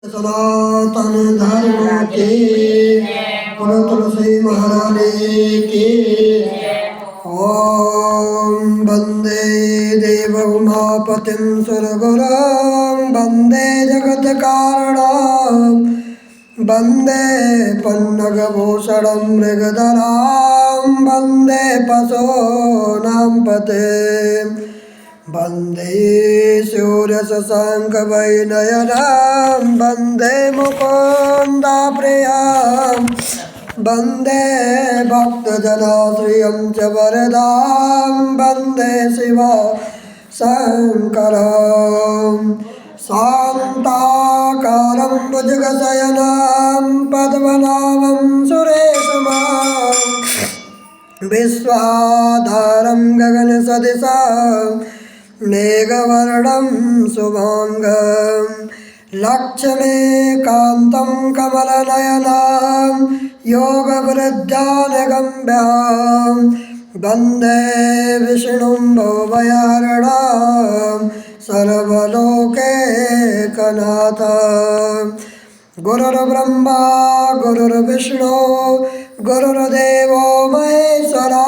सनातन धर्म के बोलो तुलसी महारानी की। ओम वंदे देव उमापतिं सुरगुरुं वंदे जगत कारणं वंदे पन्नगभूषणं मृगधरां वंदे पशूनां पतिं वंदे सूर्यशशाङ्कवैनयनं वंदे मुकुन्दाप्रियं वंदे भक्तजनाश्रियं च वरदां वंदे शिवशङ्करं शान्ताकारं भुजगशयनं पद्मनाभं सुरेशं विश्वाधारं गगनसदृशं मेघवर्णं शुभांगं लक्ष्मीकान्तं कमलनयनं योगवृद्धानगम्यं वन्दे विष्णुं भवभयहरणं सर्वलोकैकनाथं। गुरुर्ब्रह्मा गुरुर्विष्णु गुरुर्देवो महेश्वरा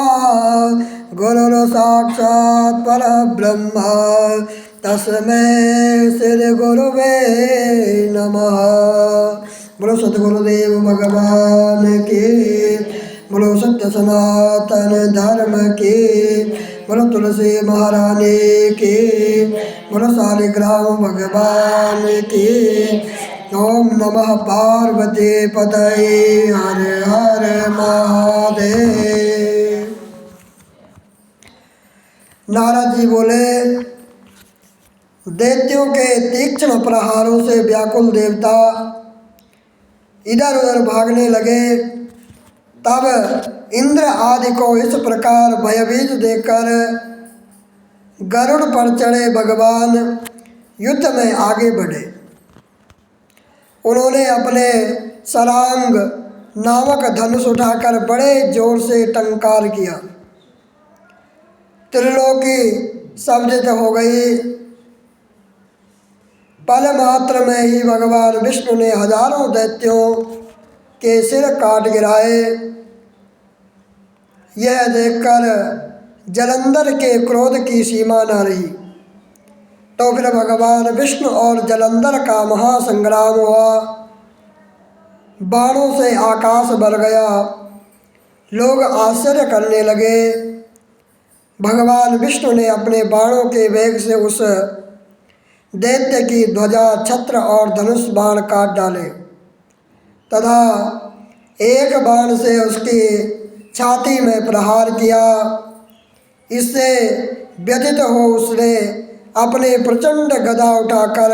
गुरुर्साक्षात् परब्रह्म तस्मै श्री गुरुवे नमः। बोलो सद्गुरुदेव भगवान की, बोलो सत्य सनातन धर्म की, बोलो तुलसी महारानी की, बोलो शालिग्राम भगवान की। ओम नमः पार्वती पतये हर हर महादेव। नारद जी बोले, दैत्यों के तीक्ष्ण प्रहारों से व्याकुल देवता इधर उधर भागने लगे। तब इंद्र आदि को इस प्रकार भयभीत देखकर गरुड़ पर चढ़े भगवान युद्ध में आगे बढ़े। उन्होंने अपने सरांग नामक धनुष उठाकर बड़े जोर से टंकार किया। त्रिलोकी शब्दित हो गई। पल मात्र में ही भगवान विष्णु ने हजारों दैत्यों के सिर काट गिराए। यह देखकर जलंधर के क्रोध की सीमा न रही। तो फिर भगवान विष्णु और जलंधर का महासंग्राम हुआ। बाणों से आकाश भर गया। लोग आश्चर्य करने लगे। भगवान विष्णु ने अपने बाणों के वेग से उस दैत्य की ध्वजा, छत्र और धनुष बाण काट डाले तथा एक बाण से उसकी छाती में प्रहार किया। इससे व्यथित हो उसने अपने प्रचंड गदा उठाकर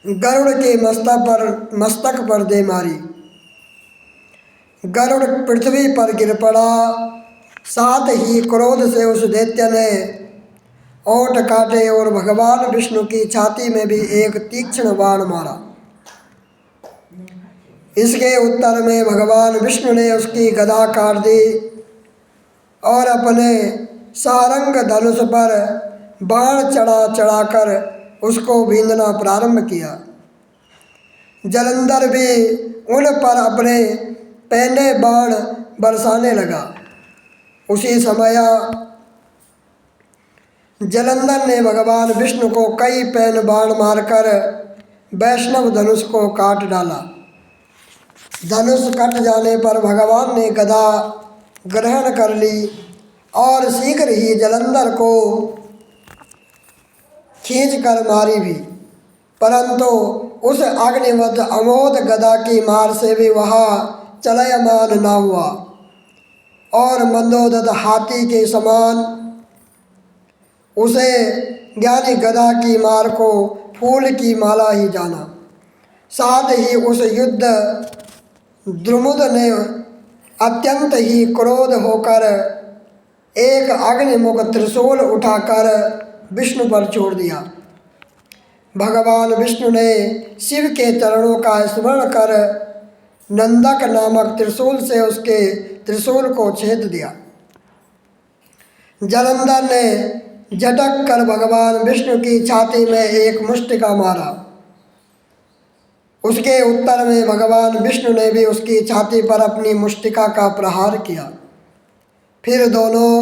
गरुड़ के मस्तक पर दे मारी। गरुड़ पृथ्वी पर गिर पड़ा। साथ ही क्रोध से उस दैत्य ने ओंठ काटे और भगवान विष्णु की छाती में भी एक तीक्ष्ण बाण मारा। इसके उत्तर में भगवान विष्णु ने उसकी गदा काट दी और अपने सारंग धनुष पर बाण चढ़ाकर उसको बींधना प्रारंभ किया। जलंधर भी उन पर अपने पहने बाण बरसाने लगा। उसी समय जलंधर ने भगवान विष्णु को कई पैन बाण मारकर वैष्णव धनुष को काट डाला। धनुष कट जाने पर भगवान ने गदा ग्रहण कर ली और शीघ्र ही जलंधर को खींचकर मारी भी, परंतु उस अग्निवत अमोद गदा की मार से भी वह चलयमान न हुआ और मंदोदत हाथी के समान उसे ज्ञानी गदा की मार को फूल की माला ही जाना। साथ ही उस युद्ध द्रुमुद ने अत्यंत ही क्रोध होकर एक अग्निमुख त्रिशूल उठाकर विष्णु पर छोड़ दिया। भगवान विष्णु ने शिव के चरणों का स्मरण कर नंदक नामक त्रिशूल से उसके त्रिशूल को छेद दिया। जलंधर ने झटक कर भगवान विष्णु की छाती में एक मुष्टिका मारा। उसके उत्तर में भगवान विष्णु ने भी उसकी छाती पर अपनी मुष्टिका का प्रहार किया। फिर दोनों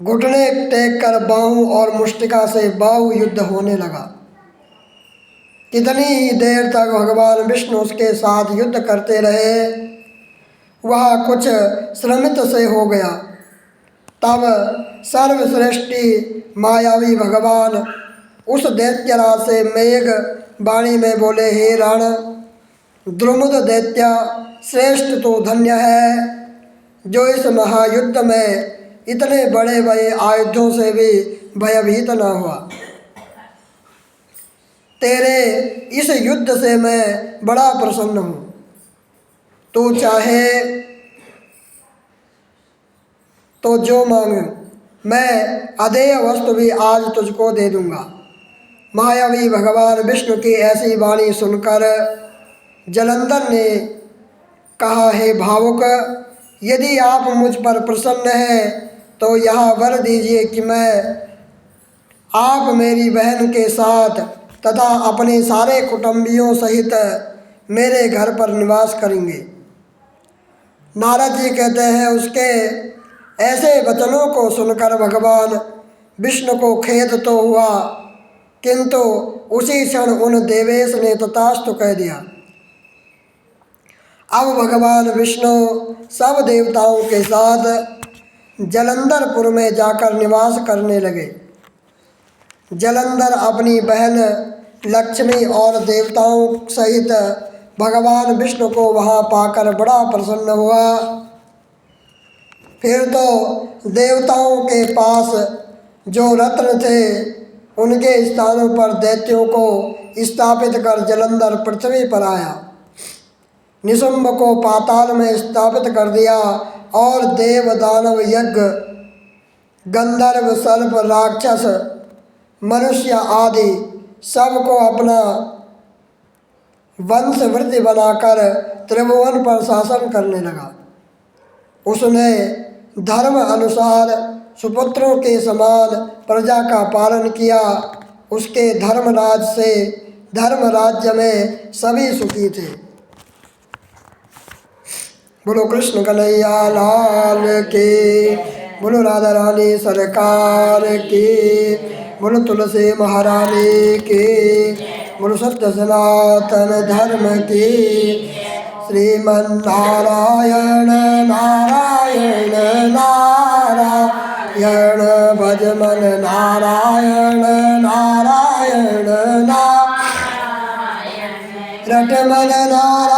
घुटने टेक कर बाहु और मुष्टिका से बाहु युद्ध होने लगा। कितनी ही देर तक भगवान विष्णु उसके साथ युद्ध करते रहे, वह कुछ श्रमित से हो गया। तब सर्वश्रेष्ठी मायावी भगवान उस दैत्यराज से मेघ वाणी में बोले, हे रण द्रुमुद दैत्या, श्रेष्ठ तो धन्य है जो इस महायुद्ध में इतने बड़े बड़े आयुधों से भी भयभीत न हुआ। तेरे इस युद्ध से मैं बड़ा प्रसन्न हूँ। तू चाहे तो जो मांगे मैं अदेय वस्तु भी आज तुझको दे दूंगा। मायावी भगवान विष्णु की ऐसी वाणी सुनकर जलंधर ने कहा, हे भावुक, यदि आप मुझ पर प्रसन्न हैं तो यह वर दीजिए कि आप मेरी बहन के साथ तथा अपने सारे कुटुंबियों सहित मेरे घर पर निवास करेंगे। नारद जी कहते हैं, उसके ऐसे वचनों को सुनकर भगवान विष्णु को खेद तो हुआ, किंतु उसी क्षण उन देवेश ने तथास्तु कह दिया। अब भगवान विष्णु सब देवताओं के साथ जलंधरपुर में जाकर निवास करने लगे। जलंधर अपनी बहन लक्ष्मी और देवताओं सहित भगवान विष्णु को वहाँ पाकर बड़ा प्रसन्न हुआ। फिर तो देवताओं के पास जो रत्न थे उनके स्थानों पर दैत्यों को स्थापित कर जलंधर पृथ्वी पर आया। निशुंभ को पाताल में स्थापित कर दिया और देव दानव यज्ञ, गंधर्व सर्प राक्षस मनुष्य आदि सबको अपना वंश वृद्धि बनाकर त्रिभुवन पर शासन करने लगा। उसने धर्म अनुसार सुपुत्रों के समान प्रजा का पालन किया। उसके धर्मराज से धर्म राज्य में सभी सुखी थे। बोलो कृष्ण कन्हैया लाल की, बोलो राधा रानी सरकार की, बोलो तुलसी महारानी की, बोलो सत्य सनातन धर्म की। श्रीमन नारायण नारायण नारायण भजमन नारायण नारायण नारायण रटमन नारायण